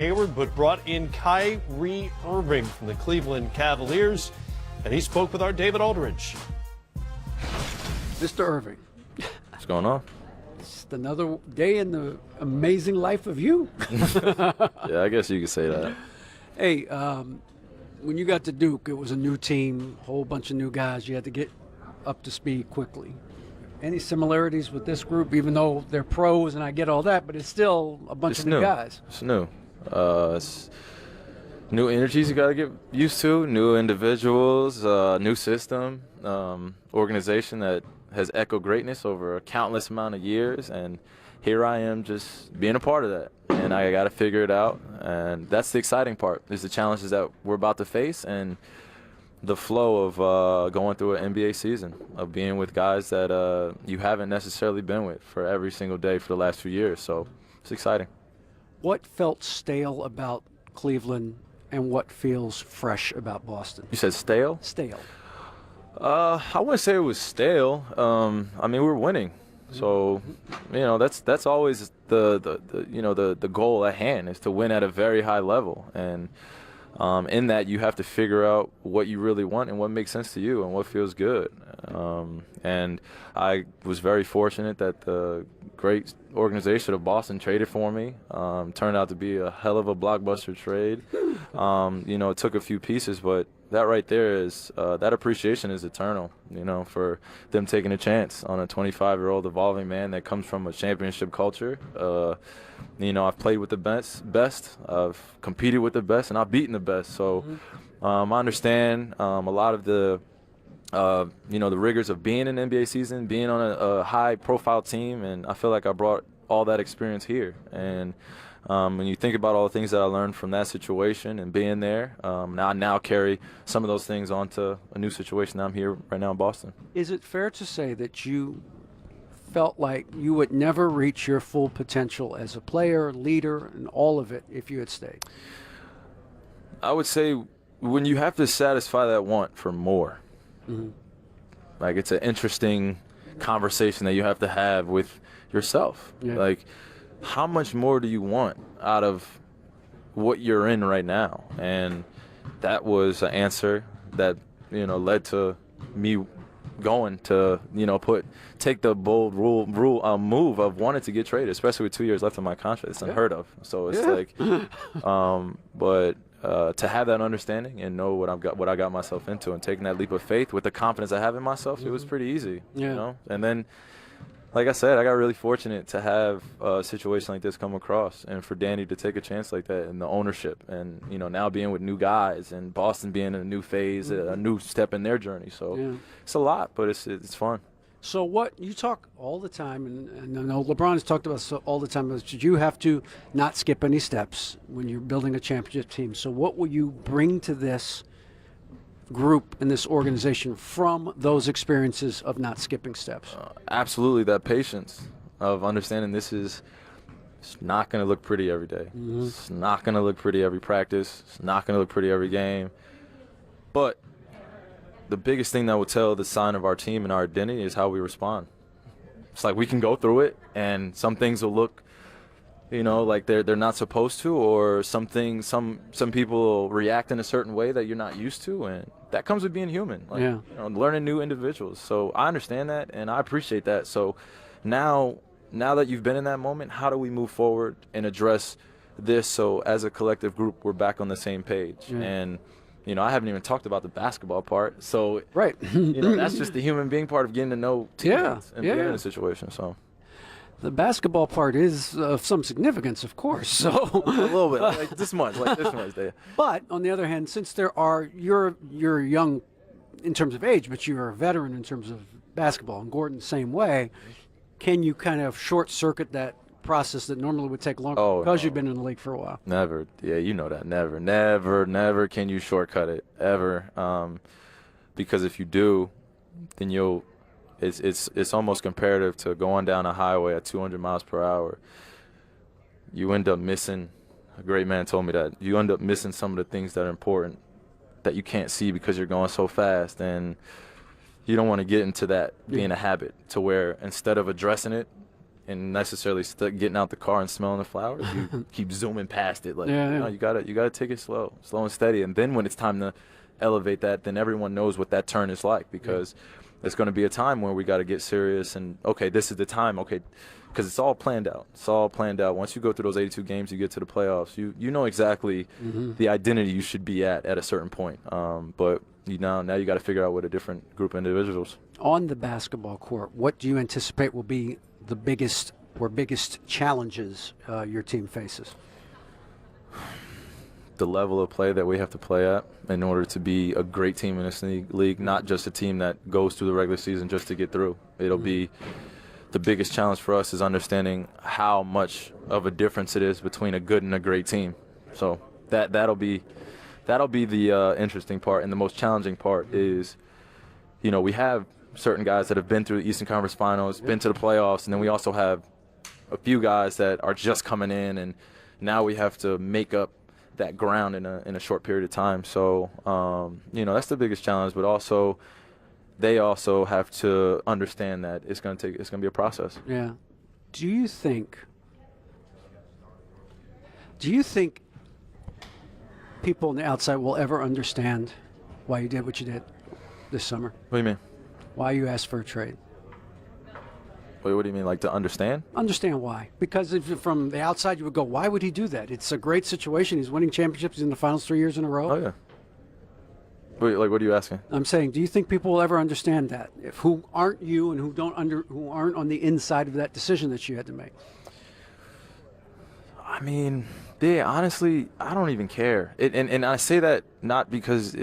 Hayward, but brought in Kyrie Irving from the Cleveland Cavaliers, and he spoke with our David Aldridge. Mr. Irving. What's going on? Just another day in the amazing life of you. Yeah, I guess you could say that. Hey, when you got to Duke, it was a new team, a whole bunch of new guys. You had to get up to speed quickly. Any similarities with this group, even though they're pros and I get all that, but it's still a bunch of new guys. It's new. It's new energies you got to get used to, new individuals, new system, organization that has echoed greatness over a countless amount of years, and here I am just being a part of that, and I got to figure it out, and that's the exciting part, is the challenges that we're about to face and the flow of going through an NBA season, of being with guys that you haven't necessarily been with for every single day for the last few years, so it's exciting. What felt stale about Cleveland and what feels fresh about Boston? You said stale? Stale. I wouldn't say it was stale. I mean, we're winning, so that's always the goal at hand, is to win at a very high level, and in that you have to figure out what you really want and what makes sense to you and what feels good. And I was very fortunate that the great organization of Boston traded for me. Turned out to be a hell of a blockbuster trade. It took a few pieces, but that right there is that appreciation is eternal, for them taking a chance on a 25-year-old evolving man that comes from a championship culture. I've played with the best, I've competed with the best, and I've beaten the best. So I understand a lot of the rigors of being in an NBA season, being on a high-profile team, and I feel like I brought all that experience here. And when you think about all the things that I learned from that situation and being there, I now carry some of those things onto a new situation that I'm here right now in Boston. Is it fair to say that you felt like you would never reach your full potential as a player, leader, and all of it if you had stayed? I would say when you have to satisfy that want for more, like, it's an interesting conversation that you have to have with yourself. Yeah. Like, how much more do you want out of what you're in right now? And that was an answer that led to me going to take the bold move of wanting to get traded, especially with 2 years left on my contract. It's unheard of. So it's but to have that understanding and know what I got myself into, and taking that leap of faith with the confidence I have in myself, it was pretty easy. And then, like I said, I got really fortunate to have a situation like this come across, and for Danny to take a chance like that, and the ownership, and now being with new guys, and Boston being in a new phase, a new step in their journey. So it's a lot, but it's fun. So what you talk all the time, and I know LeBron has talked about all the time, is you have to not skip any steps when you're building a championship team. So what will you bring to this group and this organization from those experiences of not skipping steps? Absolutely, that patience of understanding it's not going to look pretty every day. It's not going to look pretty every practice. It's not going to look pretty every game. But the biggest thing that will tell the sign of our team and our identity is how we respond. It's like we can go through it, and some things will look like they're not supposed to, or some people will react in a certain way that you're not used to, and that comes with being human. Learning new individuals. So I understand that, and I appreciate that. So now that you've been in that moment, how do we move forward and address this, so as a collective group we're back on the same page? And I haven't even talked about the basketball part. So that's just the human being part of getting to know teammates and being in a situation. So the basketball part is of some significance, of course. So a little bit, like this much. But on the other hand, since you're young in terms of age, but you're a veteran in terms of basketball, and Gordon the same way, can you kind of short circuit that process that normally would take longer because you've been in the league for a while? Never. Yeah, you know that. Never can you shortcut it, ever. Because if you do, then it's almost comparative to going down a highway at 200 miles per hour. You end up missing, a great man told me that, you end up missing some of the things that are important that you can't see because you're going so fast. And you don't want to get into that being a habit, to where instead of addressing it and necessarily getting out the car and smelling the flowers. You keep zooming past it. Like, Yeah, no, you gotta take it slow and steady. And then when it's time to elevate that, then everyone knows what that turn is like, because there's going to be a time where we got to get serious and, okay, this is the time, okay, because it's all planned out. It's all planned out. Once you go through those 82 games, you get to the playoffs, you know exactly the identity you should be at a certain point. But now you got to figure out with a different group of individuals. On the basketball court, what do you anticipate will be the biggest challenges your team faces? The level of play that we have to play at in order to be a great team in this league, not just a team that goes through the regular season just to get through. It'll be the biggest challenge for us is understanding how much of a difference it is between a good and a great team. So that'll be the interesting part, and the most challenging part is, we have certain guys that have been through the Eastern Conference Finals, been to the playoffs, and then we also have a few guys that are just coming in, and now we have to make up that ground in a short period of time. So that's the biggest challenge, but also they also have to understand that it's going to be a process. Yeah. Do you think people on the outside will ever understand why you did what you did this summer? What do you mean? Why you asked for a trade? Wait, what do you mean, like to understand? Understand why. Because if from the outside you would go, why would he do that? It's a great situation. He's winning championships. He's in the finals 3 years in a row. Oh, yeah. Wait, like, what are you asking? I'm saying, do you think people will ever understand that? Who aren't you and who aren't on the inside of that decision that you had to make? I mean, yeah, honestly, I don't even care. And I say that not because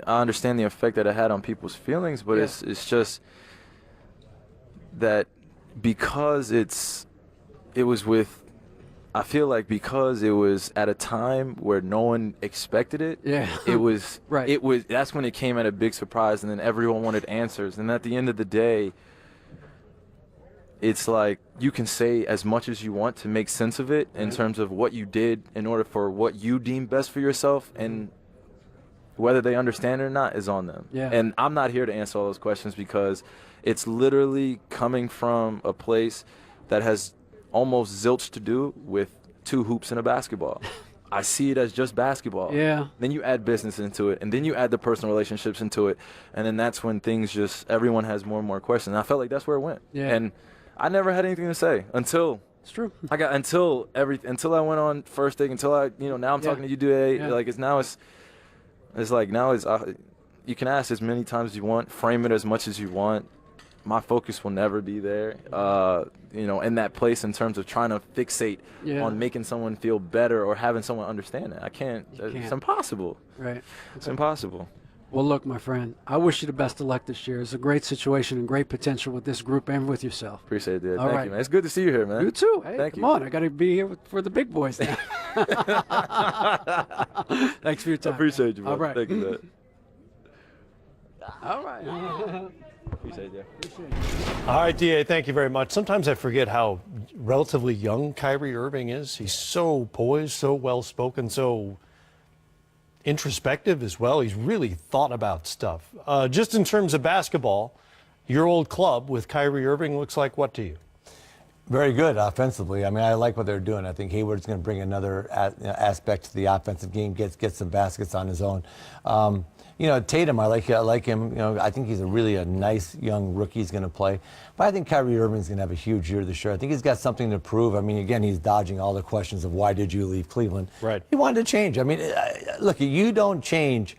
I understand the effect that it had on people's feelings, but it's just that because I feel like because it was at a time where no one expected it. Yeah. It was right. That's when it came at a big surprise, and then everyone wanted answers. And at the end of the day, it's like you can say as much as you want to make sense of it in terms of what you did in order for what you deem best for yourself, and whether they understand it or not is on them. Yeah. And I'm not here to answer all those questions, because it's literally coming from a place that has almost zilch to do with two hoops and a basketball. I see it as just basketball. Yeah. Then you add business into it, and then you add the personal relationships into it, and then that's when everyone has more and more questions. And I felt like that's where it went. Yeah. And I never had anything to say until it's true. until I went on First Take, until now I'm talking to you today. Yeah. Like you can ask as many times as you want, frame it as much as you want. My focus will never be there, in that place in terms of trying to fixate on making someone feel better or having someone understand it. I can't. It's impossible. Right. It's impossible. Well, look, my friend, I wish you the best of luck this year. It's a great situation and great potential with this group and with yourself. Appreciate it. All Thank right. you, man. It's good to see you here, man. You too. Hey, Thank come you. on. I got to be here for the big boys now. Thanks for your time. I appreciate you, man. All right. Thank you, man. All right. Appreciate you. All right, DA, thank you very much. Sometimes I forget how relatively young Kyrie Irving is. He's so poised, so well-spoken, so introspective as well. He's really thought about stuff. Just in terms of basketball, your old club with Kyrie Irving looks like what to you? Very good offensively. I mean, I like what they're doing. I think Hayward's going to bring another aspect to the offensive game, get some baskets on his own. Tatum, I like him. I think he's a nice young rookie. He's going to play. But I think Kyrie Irving's going to have a huge year this year. I think he's got something to prove. I mean, again, he's dodging all the questions of why did you leave Cleveland. Right. He wanted to change. I mean, look, you don't change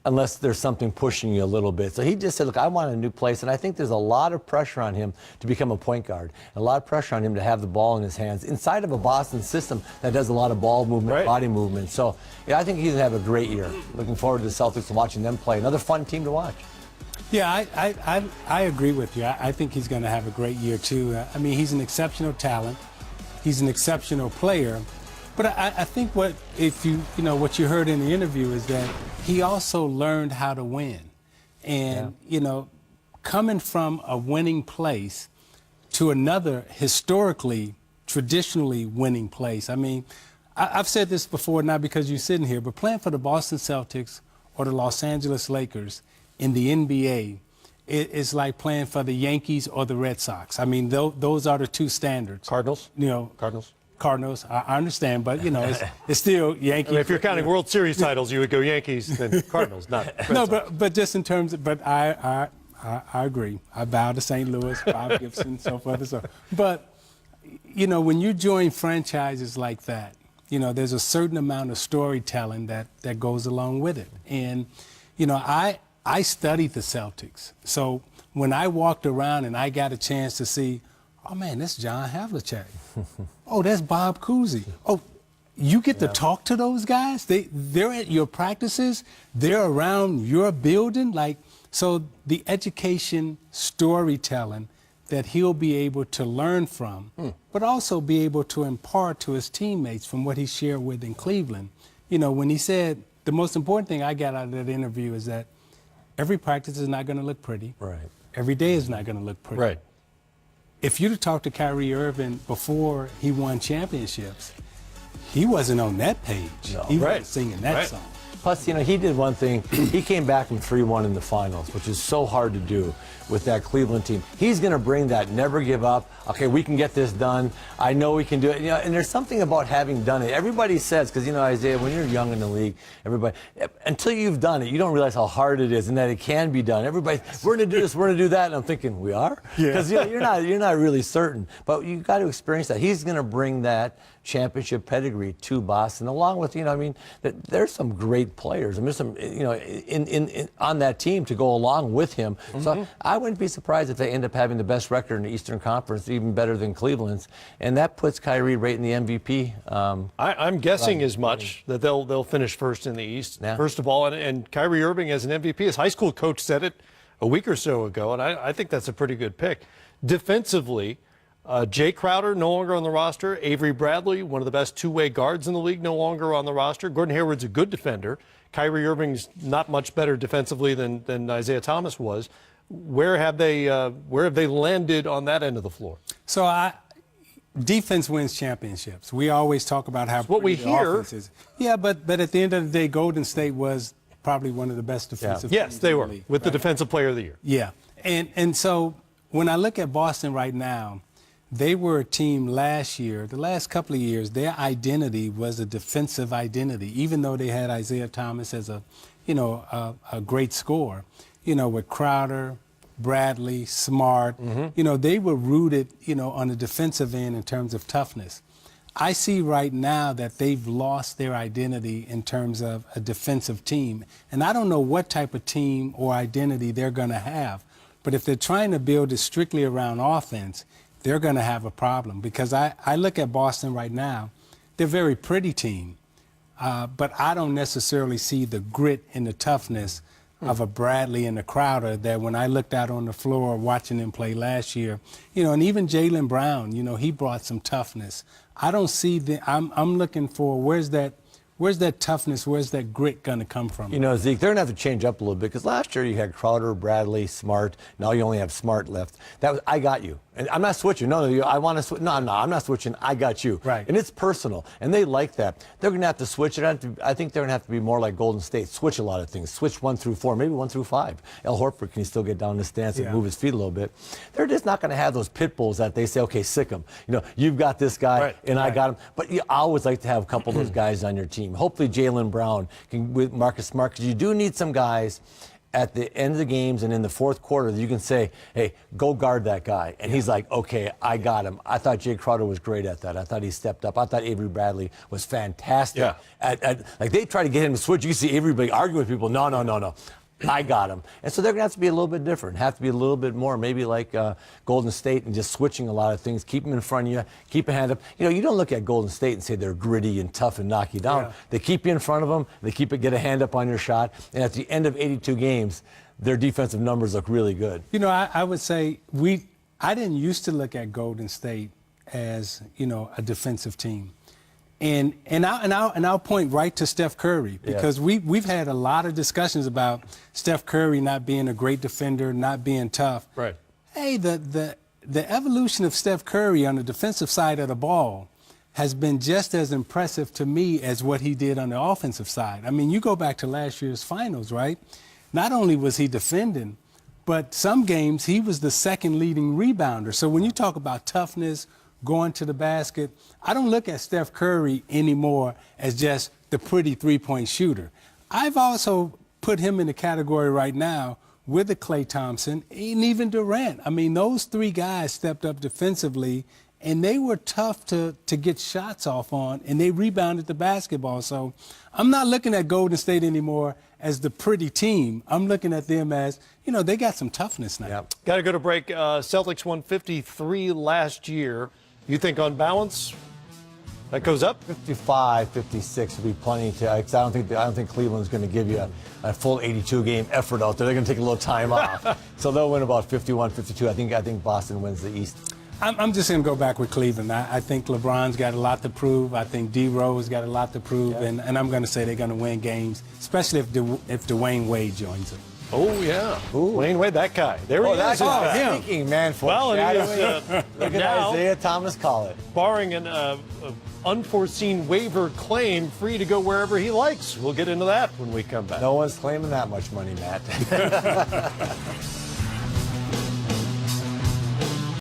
unless there's something pushing you a little bit. So he just said, look, I want a new place. And I think there's a lot of pressure on him to become a point guard. A lot of pressure on him to have the ball in his hands inside of a Boston system that does a lot of ball movement, body movement. So I think he's going to have a great year. Looking forward to the Celtics and watching them play. Another fun team to watch. Yeah, I agree with you. I think he's going to have a great year, too. I mean, he's an exceptional talent. He's an exceptional player. But I think what you heard in the interview is that he also learned how to win. And, coming from a winning place to another historically, traditionally winning place. I mean, I've said this before, not because you're sitting here, but playing for the Boston Celtics or the Los Angeles Lakers in the NBA is like playing for the Yankees or the Red Sox. I mean, those are the two standards. Cardinals? You know, Cardinals, I understand, but, you know, it's still Yankees. I mean, if you're counting World Series titles, you would go Yankees, then Cardinals, not Red No, Sox. but just in terms of, but I agree. I bow to St. Louis, Bob Gibson, so forth and so on. But, you know, when you join franchises like that, you know, there's a certain amount of storytelling that goes along with it. And, you know, I studied the Celtics. So when I walked around and I got a chance to see, oh, man, that's John Havlicek. Oh, that's Bob Cousy. Oh, you get to talk to those guys? They're at your practices. They're around your building. Like, so the education, storytelling that he'll be able to learn from, but also be able to impart to his teammates from what he shared with in Cleveland. You know, when he said, the most important thing I got out of that interview is that every practice is not going to look pretty. Right. Every day is not going to look pretty. Right. If you'd have talked to Kyrie Irving before he won championships, he wasn't on that page. No. He Right. wasn't singing that Right. song. Plus, you know, he did one thing. He came back from 3-1 in the finals, which is so hard to do with that Cleveland team. He's going to bring that never give up. Okay, we can get this done. I know we can do it. You know, and there's something about having done it. Everybody says, because, you know, Isaiah, when you're young in the league, everybody, until you've done it, you don't realize how hard it is and that it can be done. Everybody, we're going to do this, we're going to do that. And I'm thinking, we are? Because you know, you're not really certain. But you've got to experience that. He's going to bring that championship pedigree to Boston, along with, you know, I mean, there's some great players. I mean, there's some, you know, in on that team to go along with him. So I wouldn't be surprised if they end up having the best record in the Eastern Conference, even better than Cleveland's, and that puts Kyrie right in the MVP. I'm guessing as much that they'll finish first in the East. Yeah. First of all, and Kyrie Irving as an MVP, his high school coach said it a week or so ago, and I think that's a pretty good pick. Defensively, Jay Crowder no longer on the roster. Avery Bradley, one of the best two-way guards in the league, no longer on the roster. Gordon Hayward's a good defender. Kyrie Irving's not much better defensively than Isaiah Thomas was. Where have they landed on that end of the floor? So defense wins championships. We always talk about how what we pretty the hear. offense is. Yeah, but at the end of the day, Golden State was probably one of the best defensive teams Yes, they in the were, league, with the right? Defensive Player of the Year. Yeah, and so when I look at Boston right now, they were a team last year, the last couple of years, their identity was a defensive identity, even though they had Isaiah Thomas as a great scorer. You know, with Crowder, Bradley, Smart, you know, they were rooted, you know, on the defensive end in terms of toughness. I see right now that they've lost their identity in terms of a defensive team. And I don't know what type of team or identity they're going to have. But if they're trying to build it strictly around offense, they're going to have a problem. Because I look at Boston right now, they're a very pretty team. But I don't necessarily see the grit and the toughness of a Bradley and a Crowder that when I looked out on the floor watching them play last year, you know, and even Jaylen Brown, you know, he brought some toughness. I don't see I'm looking for where's that toughness, where's that grit going to come from? You know, Zeke, they're going to have to change up a little bit because last year you had Crowder, Bradley, Smart. Now you only have Smart left. That was, I got you. And I'm not switching. No, I want to switch. No, I'm not switching. I got you. Right. And it's personal. And they like that. They're going to have to switch it. I think they're going to have to be more like Golden State. Switch a lot of things. Switch 1 through 4, maybe 1 through 5. Al Horford can still get down in the stance and move his feet a little bit. They're just not going to have those pit bulls that they say, okay, sick him. You know, you've got this guy and I got him. But you always like to have a couple of those guys on your team. Hopefully Jaylen Brown can with Marcus Smart, because you do need some guys at the end of the games and in the fourth quarter that you can say, hey, go guard that guy. And he's like, okay, I got him. I thought Jay Crowder was great at that. I thought he stepped up. I thought Avery Bradley was fantastic. Yeah. Like they try to get him to switch. You see Avery arguing with people. No. I got him. And so they're going to have to be a little bit different, have to be a little bit more, maybe like Golden State and just switching a lot of things, keep them in front of you, keep a hand up. You know, you don't look at Golden State and say they're gritty and tough and knock you down. Yeah. They keep you in front of them. They get a hand up on your shot. And at the end of 82 games, their defensive numbers look really good. You know, I would say I didn't used to look at Golden State as, you know, a defensive team. And I'll point right to Steph Curry, because we've had a lot of discussions about Steph Curry not being a great defender, not being tough. Right. Hey, the evolution of Steph Curry on the defensive side of the ball has been just as impressive to me as what he did on the offensive side. I mean, you go back to last year's finals, right? Not only was he defending, But some games, he was the second leading rebounder. So when you talk about toughness, going to the basket, I don't look at Steph Curry anymore as just the pretty three-point shooter. I've also put him in the category right now with the Klay Thompson and even Durant. I mean, those three guys stepped up defensively, and they were tough to get shots off on, and they rebounded the basketball. So I'm not looking at Golden State anymore as the pretty team. I'm looking at them as, they got some toughness now. Yep. Got to go to break. Celtics won 53 last year. You think on balance that goes up? 55, 56 would be plenty to. I don't think Cleveland's going to give you a full 82-game effort out there. They're going to take a little time off, so they'll win about 51, 52. I think Boston wins the East. I'm just going to go back with Cleveland. I think LeBron's got a lot to prove. I think D-Rose got a lot to prove, Yeah. and I'm going to say they're going to win games, especially if Dwayne Wade joins them. Oh, yeah. Wayne Wade, that guy. There he is. in fact. Speaking, man, Well, and he is, look at now, Isaiah Thomas call it. barring an unforeseen waiver claim, free to go wherever he likes. We'll get into that when we come back. No one's claiming that much money, Matt.